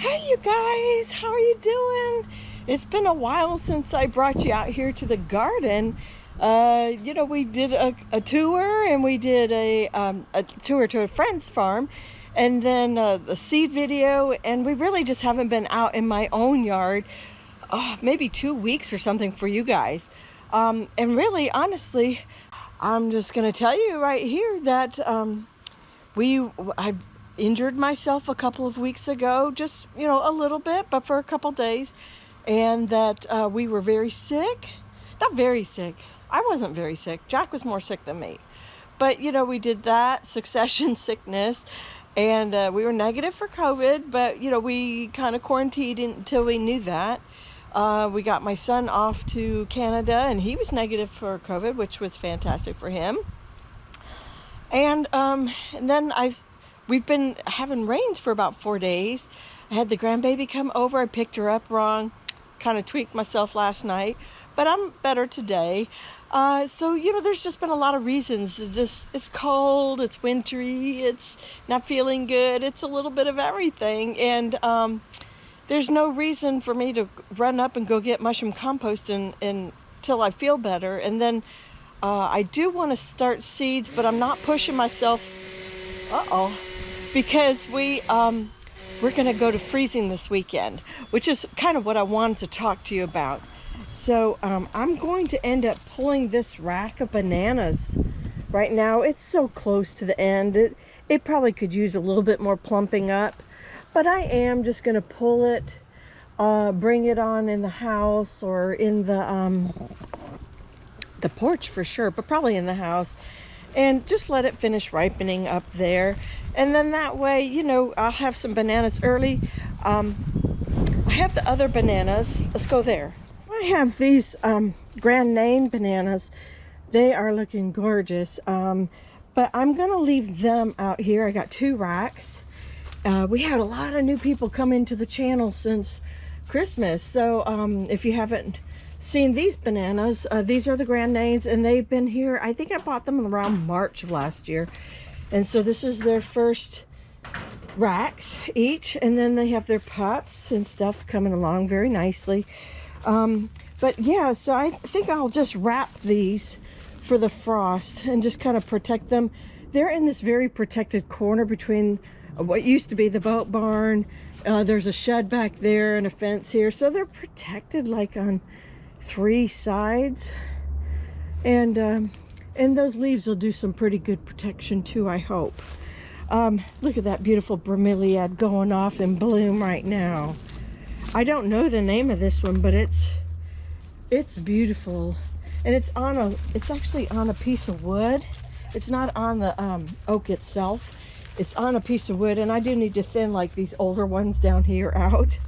Hey you guys, how are you doing? It's been a while since I brought you out here to the garden. We did a tour, and we did a tour to a friend's farm, and then the seed video, and we really just haven't been out in my own yard, maybe 2 weeks or something for you guys. And really, honestly, I'm just gonna tell you right here that I injured myself a couple of weeks ago, just a little bit, but for a couple days, and that we were very sick. Not very sick. I wasn't very sick. Jack was more sick than me, but we did that succession sickness, and we were negative for COVID, but we kind of quarantined until we knew that. We got my son off to Canada, and he was negative for COVID, which was fantastic for him. And then we've been having rains for about 4 days. I had the grandbaby come over. I picked her up wrong, kind of tweaked myself last night, but I'm better today. So there's just been a lot of reasons. It's cold, it's wintry, it's not feeling good, it's a little bit of everything, and there's no reason for me to run up and go get mushroom compost until I feel better. And then I do want to start seeds, but I'm not pushing myself. Because we're gonna go to freezing this weekend, which is kind of what I wanted to talk to you about. So I'm going to end up pulling this rack of bananas. Right now it's so close to the end, it probably could use a little bit more plumping up, but I am just gonna pull it, bring it on in the house or in the porch for sure, but probably in the house, and just let it finish ripening up there. And then that way, I'll have some bananas early. I have the other bananas. Let's go there. I have these Grand Nain bananas. They are looking gorgeous, but I'm gonna leave them out here. I got 2 racks. We had a lot of new people come into the channel since Christmas, so if you haven't seen these bananas, these are the Grand Nains, and they've been here. I think I bought them around March of last year, and so this is their first racks each, and then they have their pups and stuff coming along very nicely. But yeah, so I think I'll just wrap these for the frost and just kind of protect them. They're in this very protected corner between what used to be the boat barn. There's a shed back there and a fence here, so they're protected like on 3 sides, and those leaves will do some pretty good protection too, I hope. Look at that beautiful bromeliad going off in bloom right now. I don't know the name of this one, but it's beautiful, and it's actually on a piece of wood. It's not on the oak itself. It's on a piece of wood, and I do need to thin like these older ones down here out,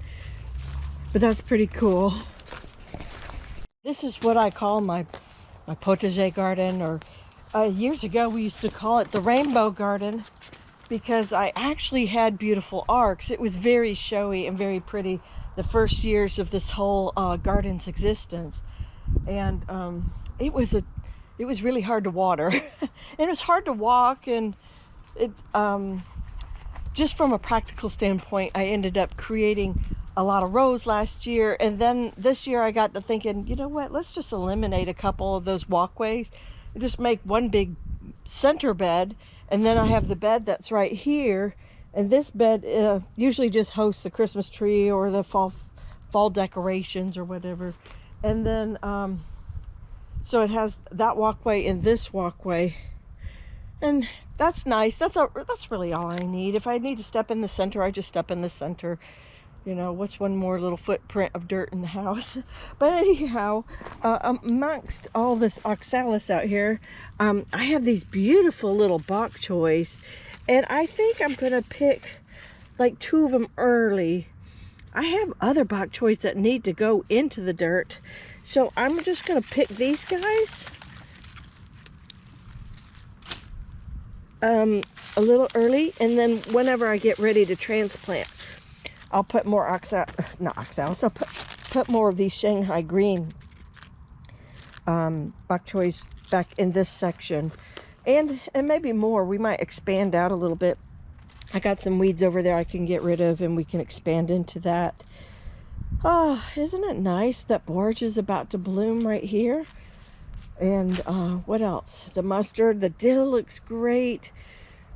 but that's pretty cool. This is what I call my potager garden, or years ago we used to call it the rainbow garden, because I actually had beautiful arcs. It was very showy and very pretty the first years of this whole garden's existence, and it was really hard to water and it was hard to walk, and it just from a practical standpoint, I ended up creating a lot of rows last year, and then this year I got to thinking, you know what, let's just eliminate a couple of those walkways and just make one big center bed. And then I have the bed that's right here, and this bed usually just hosts the Christmas tree or the fall decorations or whatever. And then so it has that walkway and this walkway, and that's nice. That's really all I need. If I need to step in the center, I just step in the center. What's one more little footprint of dirt in the house? But anyhow, amongst all this oxalis out here, I have these beautiful little bok choys, and I think I'm gonna pick like 2 of them early. I have other bok choys that need to go into the dirt, so I'm just gonna pick these guys a little early, and then whenever I get ready to transplant, I'll put more I'll put more of these Shanghai green bok choys back in this section, and maybe more. We might expand out a little bit I got some weeds over there I can get rid of, and we can expand into that. Oh, isn't it nice that borage is about to bloom right here? And what else? The mustard, the dill looks great.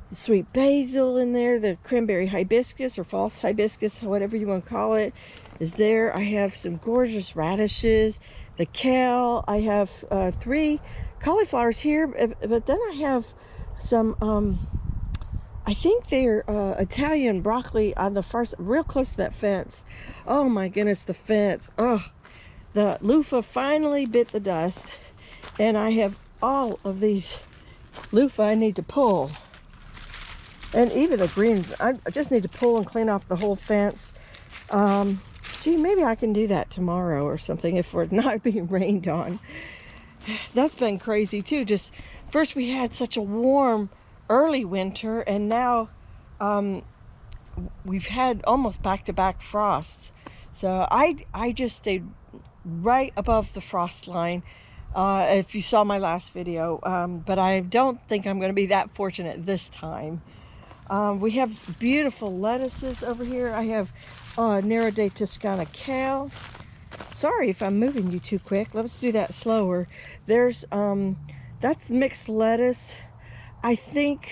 The sweet basil in there, the cranberry hibiscus or false hibiscus, whatever you want to call it, is there. I have some gorgeous radishes, the kale. I have 3 cauliflowers here, but then I have some, I think they're Italian broccoli on the far side, real close to that fence. Oh my goodness, the fence. Oh, the loofah finally bit the dust. And I have all of these loofah I need to pull. And even the greens, I just need to pull and clean off the whole fence. Gee, maybe I can do that tomorrow or something if we're not being rained on. That's been crazy too. Just first we had such a warm early winter, and now we've had almost back-to-back frosts. So I just stayed right above the frost line. If you saw my last video, but I don't think I'm going to be that fortunate this time. We have beautiful lettuces over here. I have Nero de Toscana kale. Sorry if I'm moving you too quick. Let's do that slower. There's that's mixed lettuce. I think,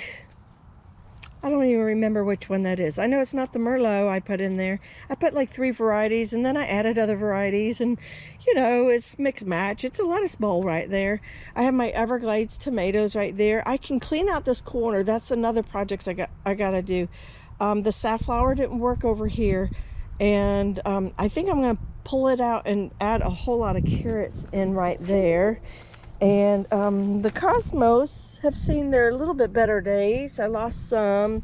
I don't even remember which one that is. I know it's not the Merlot I put in there. I put like 3 varieties, and then I added other varieties, and you know, it's mixed match. It's a lettuce bowl right there. I have my Everglades tomatoes right there. I can clean out this corner. That's another project I gotta do. The safflower didn't work over here, and I think I'm gonna pull it out and add a whole lot of carrots in right there. And the cosmos have seen their little bit better days. I lost some.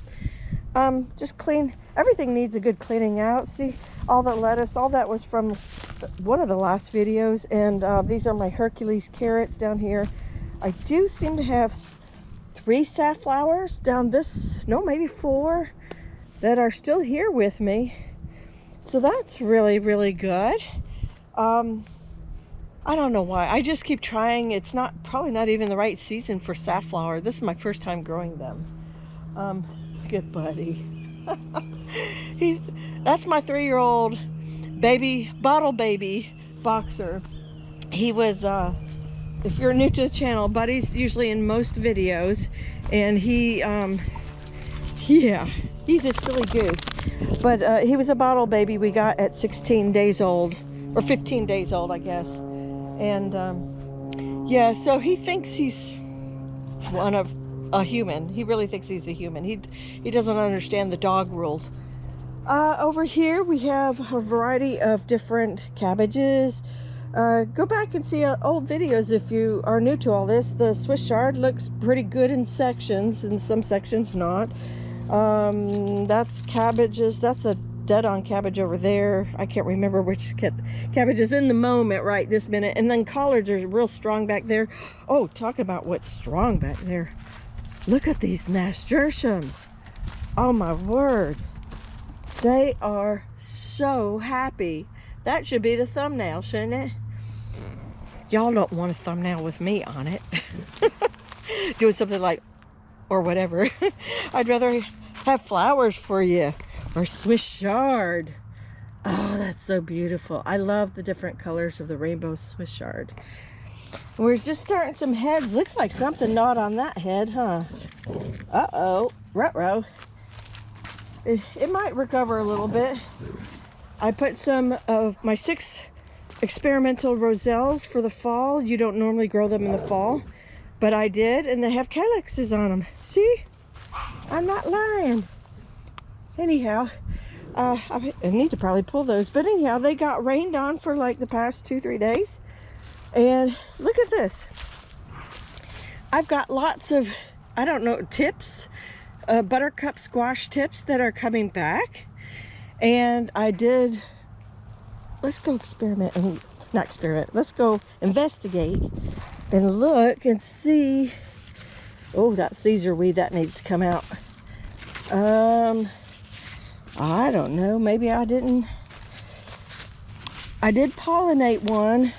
Just clean. Everything needs a good cleaning out. See, all the lettuce, all that was from one of the last videos. And these are my Hercules carrots down here. I do seem to have 3 safflowers down this, no, maybe 4, that are still here with me. So that's really, really good. I don't know why. I just keep trying. It's probably not even the right season for safflower. This is my first time growing them. Look at Buddy. That's my 3-year-old bottle baby boxer. He was, if you're new to the channel, Buddy's usually in most videos, and yeah, he's a silly goose. But he was a bottle baby we got at 16 days old, or 15 days old, I guess. And yeah, so he thinks he's a human. He really thinks he's a human. He doesn't understand the dog rules. Over here we have a variety of different cabbages. Go back and see old videos if you are new to all this. The Swiss chard looks pretty good in sections, and some sections not. That's cabbages. That's a dead-on cabbage over there. I can't remember which cabbage is in the moment right this minute. And then collards are real strong back there. Oh, talk about what's strong back there. Look at these nasturtiums. Oh my word. They are so happy. That should be the thumbnail, shouldn't it? Y'all don't want a thumbnail with me on it. Doing something like, or whatever. I'd rather have flowers for you. Or Swiss chard. Oh, that's so beautiful. I love the different colors of the rainbow Swiss chard. We're just starting some heads. Looks like something gnawed on that head, huh? Uh-oh. Ruh-roh. It might recover a little bit. I put some of my 6 experimental roselles for the fall. You don't normally grow them in the fall, but I did, and they have calyxes on them. See? I'm not lying. Anyhow, I need to probably pull those, but anyhow, they got rained on for like the past 2-3 days. And look at this. I've got lots of, I don't know, tips, buttercup squash tips that are coming back. And I did, let's go experiment, and not experiment, let's go investigate and look and see. Oh, that Caesar weed, that needs to come out. I don't know, maybe I didn't. I did pollinate one.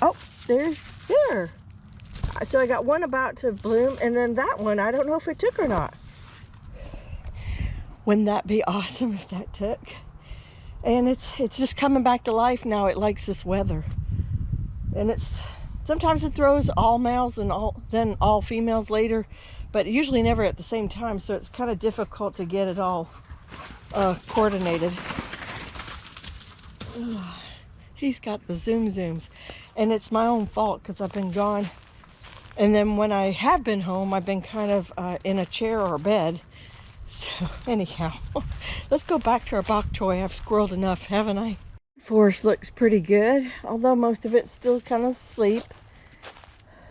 Oh, there. So I got one about to bloom, and then that one, I don't know if it took or not. Wouldn't that be awesome if that took? And it's just coming back to life now. It likes this weather. And sometimes it throws all males and then all females later, but usually never at the same time, so it's kind of difficult to get it all coordinated. He's got the zooms, and it's my own fault because I've been gone. And then when I have been home, I've been kind of in a chair or a bed. So anyhow, let's go back to our bok choy. I've squirreled enough, haven't I? Forest looks pretty good, although most of it's still kind of asleep.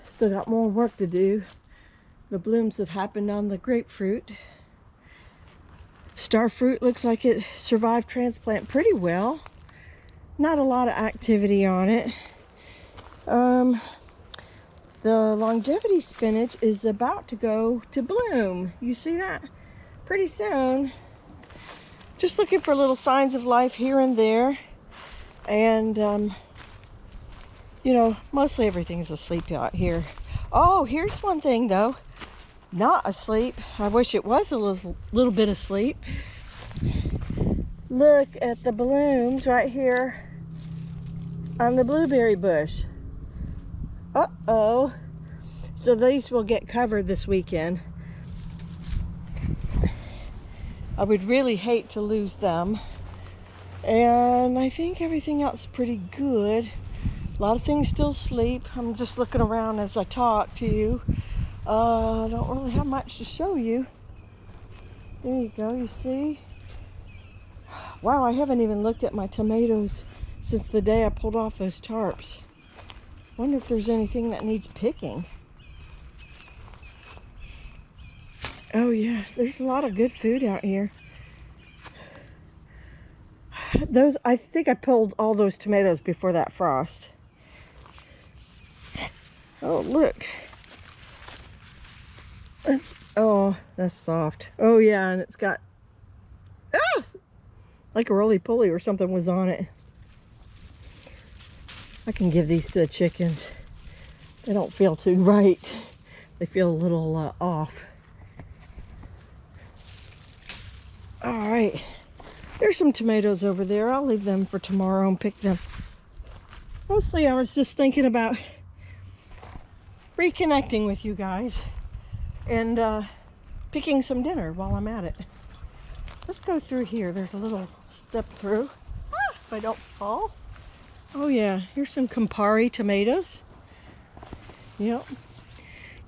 Still got more work to do. The blooms have happened on the grapefruit. Starfruit looks like it survived transplant pretty well. Not a lot of activity on it. The longevity spinach is about to go to bloom. You see that? Pretty soon. Just looking for little signs of life here and there. And, you know, mostly everything's asleep out here. Oh, here's one thing though. Not asleep. I wish it was a little bit asleep. Look at the blooms right here on the blueberry bush. Uh-oh. So these will get covered this weekend. I would really hate to lose them. And I think everything else is pretty good. A lot of things still sleep. I'm just looking around as I talk to you. I don't really have much to show you. There you go, you see? Wow, I haven't even looked at my tomatoes since the day I pulled off those tarps. Wonder if there's anything that needs picking. Oh yeah, there's a lot of good food out here. I think I pulled all those tomatoes before that frost. Oh, look. That's soft. Oh yeah, and it's got, like a roly-poly or something was on it. I can give these to the chickens. They don't feel too right. They feel a little off. All right. There's some tomatoes over there. I'll leave them for tomorrow and pick them. Mostly I was just thinking about reconnecting with you guys and picking some dinner while I'm at it. Let's go through here. There's a little step through. If I don't fall. Oh yeah, here's some Campari tomatoes. Yep.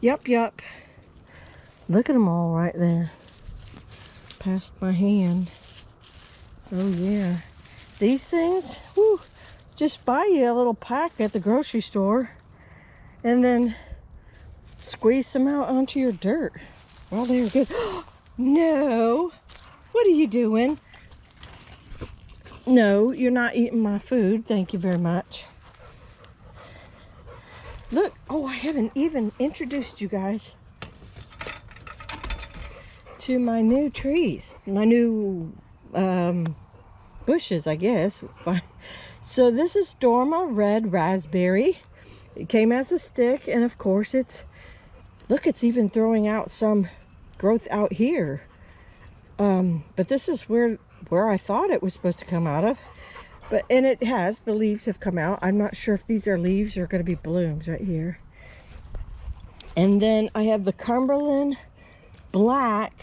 Yep. Look at them all right there. Past my hand. Oh yeah. These things, whew, just buy you a little pack at the grocery store and then squeeze some out onto your dirt. Well, they're good. No. What are you doing? No, you're not eating my food. Thank you very much. Look. Oh, I haven't even introduced you guys to my new trees. My new bushes, I guess. So this is Dorma Red Raspberry. It came as a stick, and of course it's even throwing out some growth out here. But this is where I thought it was supposed to come out of. And it has. The leaves have come out. I'm not sure if these are leaves or going to be blooms right here. And then I have the Cumberland Black.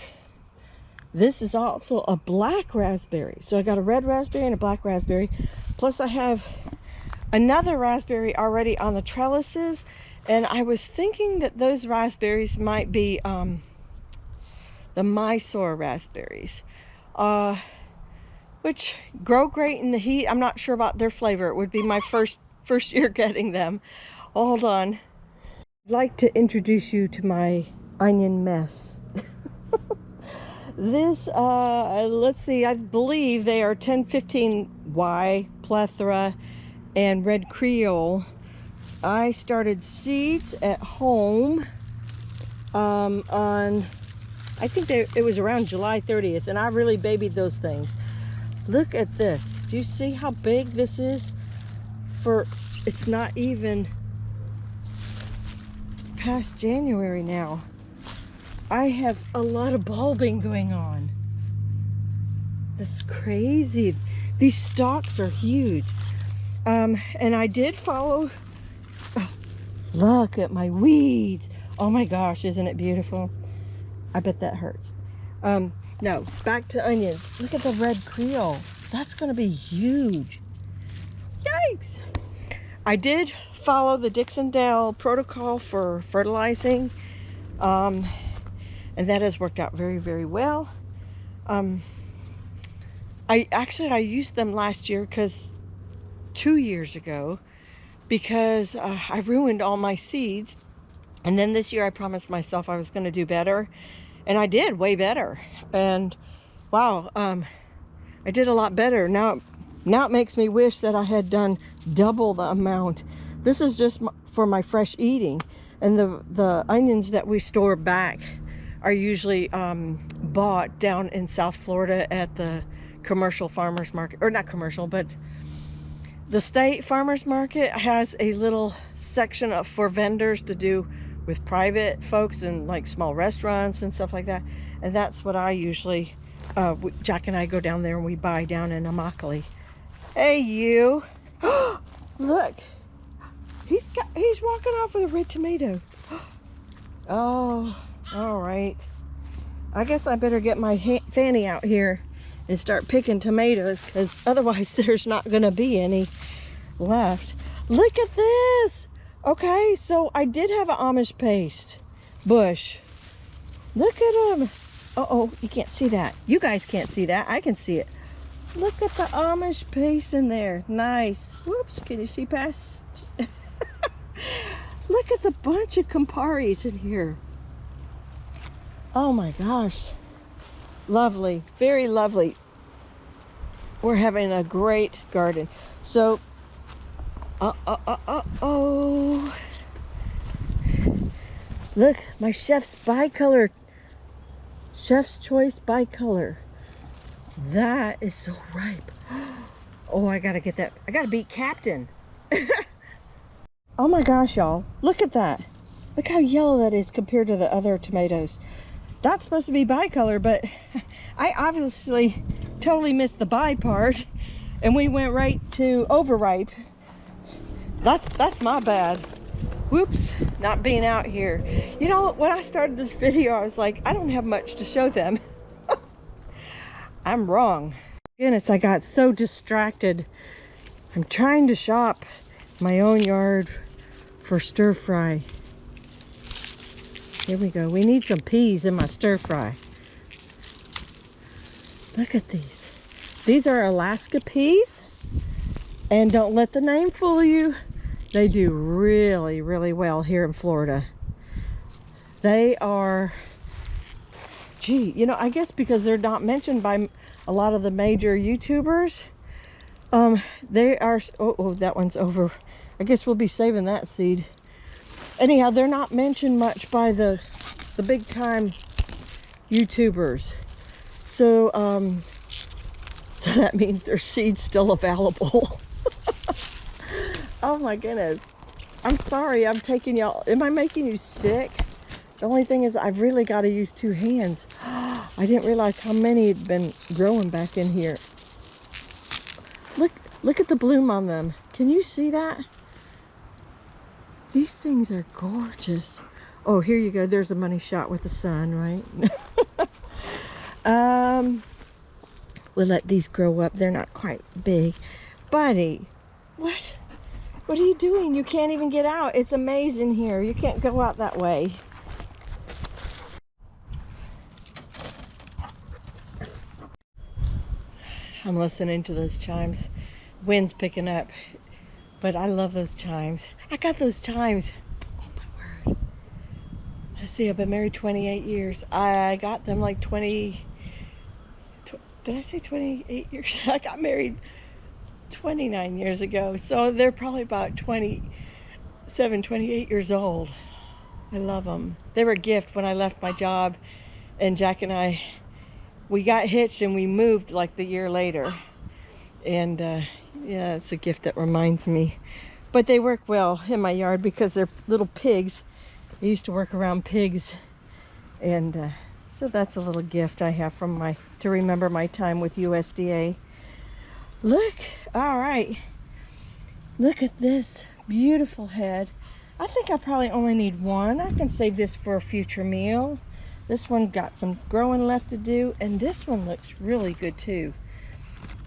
This is also a black raspberry. So I got a red raspberry and a black raspberry. Plus I have another raspberry already on the trellises. And I was thinking that those raspberries might be the Mysore raspberries. Which grow great in the heat. I'm not sure about their flavor. It would be my first year getting them. Hold on. I'd like to introduce you to my onion mess. This, let's see, I believe they are 1015Y, Plethora, and Red Creole. I started seeds at home on, I think it was around July 30th, and I really babied those things. Look at this. Do you see how big this is? It's not even past January now. I have a lot of bulbing going on. That's crazy. These stalks are huge. And I did follow. Oh, look at my weeds. Oh my gosh, isn't it beautiful? I bet that hurts. No, back to onions. Look at the red Creole. That's gonna be huge. Yikes! I did follow the Dixondale protocol for fertilizing, and that has worked out very, very well. I used them last year 2 years ago, because I ruined all my seeds, and then this year I promised myself I was going to do better, and I did way better. And wow, I did a lot better. Now it makes me wish that I had done double the amount. This is just for my fresh eating, and the onions that we store back are usually bought down in South Florida at the commercial farmers market, or not commercial, but the state farmers market has a little section for vendors to do with private folks and like small restaurants and stuff like that. And that's what I usually, Jack and I go down there and we buy down in Immokalee. Hey, you. Look, he's walking off with a red tomato. Oh, all right. I guess I better get my fanny out here and start picking tomatoes, because otherwise there's not gonna be any left. Look at this. Okay, so I did have an Amish paste bush. Look at them. Uh-oh, you can't see that. You guys can't see that. I can see it. Look at the Amish paste in there. Nice. Whoops, can you see past? Look at the bunch of Camparis in here. Oh my gosh. Lovely, very lovely. We're having a great garden. So, look, my chef's bicolor, chef's choice bicolor. That is so ripe. Oh, I gotta get that. I gotta beat Captain. Oh my gosh, y'all, look at that. Look how yellow that is compared to the other tomatoes. That's supposed to be bicolor, but I obviously totally missed the bi part, and we went right to overripe. That's my bad. Whoops, not being out here. You know, when I started this video, I was like, I don't have much to show them. I'm wrong. Goodness, I got so distracted. I'm trying to shop my own yard for stir fry. Here we go. We need some peas in my stir fry. Look at these. These are Alaska peas. And don't let the name fool you. They do really, really well here in Florida. They are, gee, you know, I guess because they're not mentioned by a lot of the major YouTubers. They are, oh, that one's over. I guess we'll be saving that seed. Anyhow, they're not mentioned much by the big time YouTubers. So, so that means their seed's still available. Oh my goodness. I'm sorry I'm taking y'all. Am I making you sick? The only thing is I've really got to use 2 hands. I didn't realize how many had been growing back in here. Look at the bloom on them. Can you see that? These things are gorgeous. Oh, here you go. There's a money shot with the sun, right? We'll let these grow up. They're not quite big. Buddy, what? What are you doing? You can't even get out. It's amazing here. You can't go out that way. I'm listening to those chimes. Wind's picking up. But I love those chimes. I got those chimes. Oh my word. Let's see, I've been married 28 years. I got them like 20... Did I say 28 years? I got married 29 years ago. So they're probably about 27, 28 years old. I love them. They were a gift when I left my job. And Jack and I, we got hitched and we moved like the year later. And yeah, it's a gift that reminds me. But they work well in my yard because they're little pigs. I used to work around pigs, and So that's a little gift I have from to remember my time with USDA. Look, all right. Look at this beautiful head. I think I probably only need one. I can save this for a future meal. This one got some growing left to do, and this one looks really good too.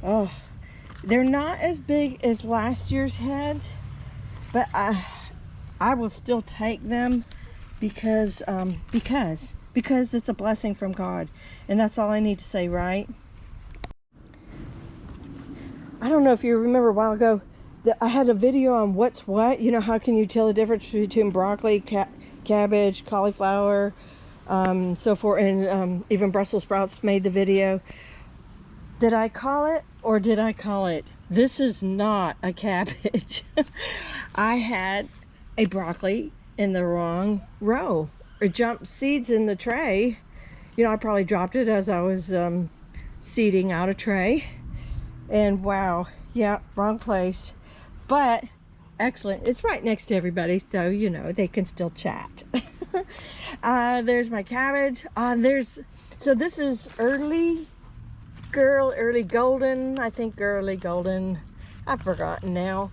Oh, they're not as big as last year's heads, but I will still take them because it's a blessing from God, and that's all I need to say, right? I don't know if you remember a while ago that I had a video on what's what. You know, how can you tell the difference between broccoli, cabbage, cauliflower, so forth, and even Brussels sprouts made the video. Did I call it, or did I call it? This is not a cabbage. I had a broccoli in the wrong row. It jumped seeds in the tray. You know, I probably dropped it as I was seeding out a tray. And wow, yeah, wrong place. But excellent. It's right next to everybody, so you know they can still chat. There's my cabbage. So this is early golden. I think early golden. I've forgotten now.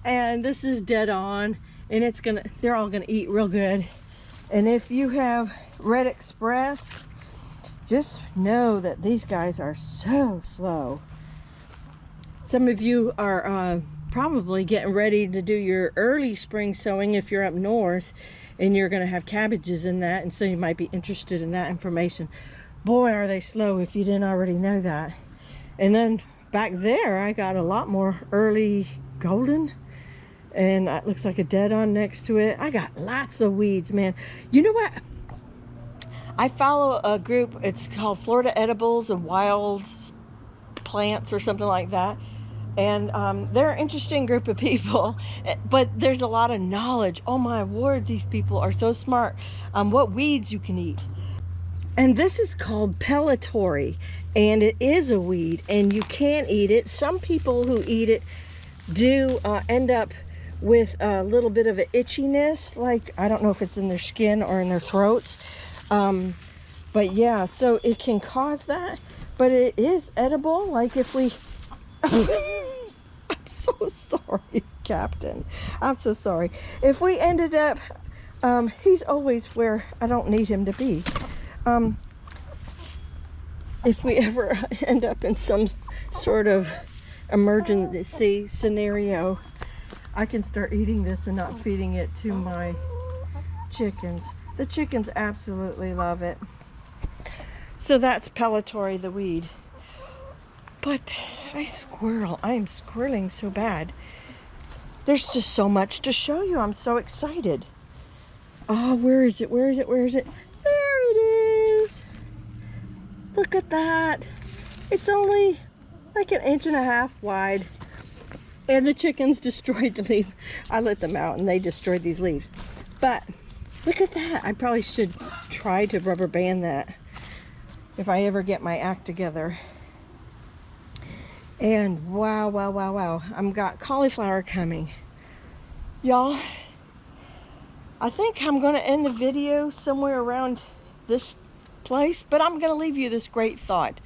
And this is dead on, and they're all gonna eat real good. And if you have Red Express, just know that these guys are so slow. Some of you are probably getting ready to do your early spring sowing if you're up north, and you're going to have cabbages in that, and so you might be interested in that information. Boy, are they slow if you didn't already know that. And then back there, I got a lot more early golden, and it looks like a dead on next to it. I got lots of weeds, man. You know what? I follow a group, it's called Florida Edibles and Wild Plants or something like that. And they're an interesting group of people, but there's a lot of knowledge. Oh my word, these people are so smart on what weeds you can eat. And this is called pellitory, and it is a weed, and you can eat it. Some people who eat it do end up with a little bit of an itchiness, like I don't know if it's in their skin or in their throats. But yeah, so it can cause that, but it is edible. Like if we I'm so sorry, Captain. I'm so sorry. If we ended up, he's always where I don't need him to be. If we ever end up in some sort of emergency scenario, I can start eating this and not feeding it to my chickens. The chickens absolutely love it. So that's pellitory, the weed. But I am squirreling so bad. There's just so much to show you. I'm so excited. Oh, where is it? Where is it? Where is it? There it is. Look at that. It's only like 1.5 inches wide. And the chickens destroyed the leaf. I let them out and they destroyed these leaves. But look at that. I probably should try to rubber band that if I ever get my act together. And wow, wow, wow, wow. I've got cauliflower coming. Y'all, I think I'm going to end the video somewhere around this place, but I'm going to leave you this great thought.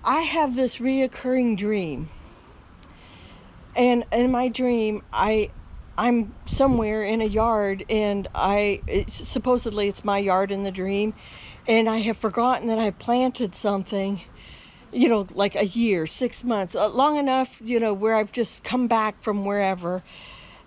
I have this reoccurring dream. And in my dream, I'm somewhere in a yard, and supposedly it's my yard in the dream, and I have forgotten that I planted something, you know, like a year, 6 months, long enough, you know, where I've just come back from wherever,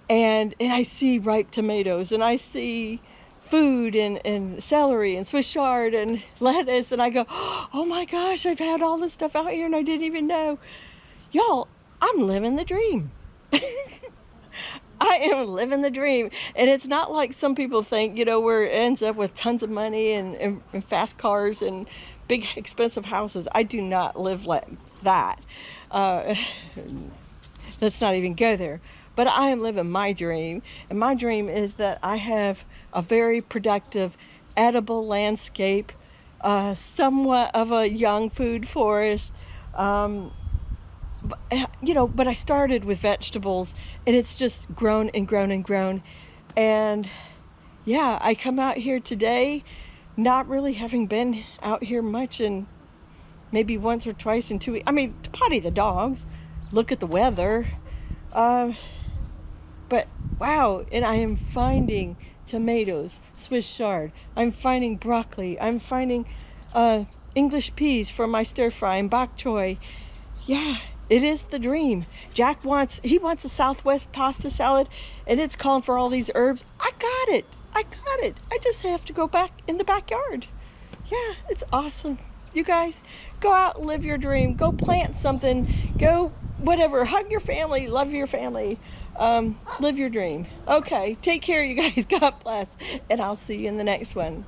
and I see ripe tomatoes, and I see food and celery and Swiss chard and lettuce, and I go, oh my gosh, I've had all this stuff out here and I didn't even know. Y'all, I'm living the dream. I am living the dream. And it's not like some people think, you know, where it ends up with tons of money and fast cars and big expensive houses. I do not live like that. Let's not even go there. But I am living my dream. And my dream is that I have a very productive, edible landscape, somewhat of a young food forest. You know, but I started with vegetables, and it's just grown and grown and grown. And yeah, I come out here today not really having been out here much, and maybe once or twice in 2 weeks. I mean, to potty the dogs, look at the weather. But wow, and I am finding tomatoes, Swiss chard. I'm finding broccoli. I'm finding English peas for my stir fry and bok choy. Yeah, it is the dream. Jack wants a Southwest pasta salad, and it's calling for all these herbs. I got it. I just have to go back in the backyard. Yeah, it's awesome. You guys, go out and live your dream. Go plant something. Go whatever. Hug your family. Love your family. Live your dream. Okay, take care, you guys. God bless. And I'll see you in the next one.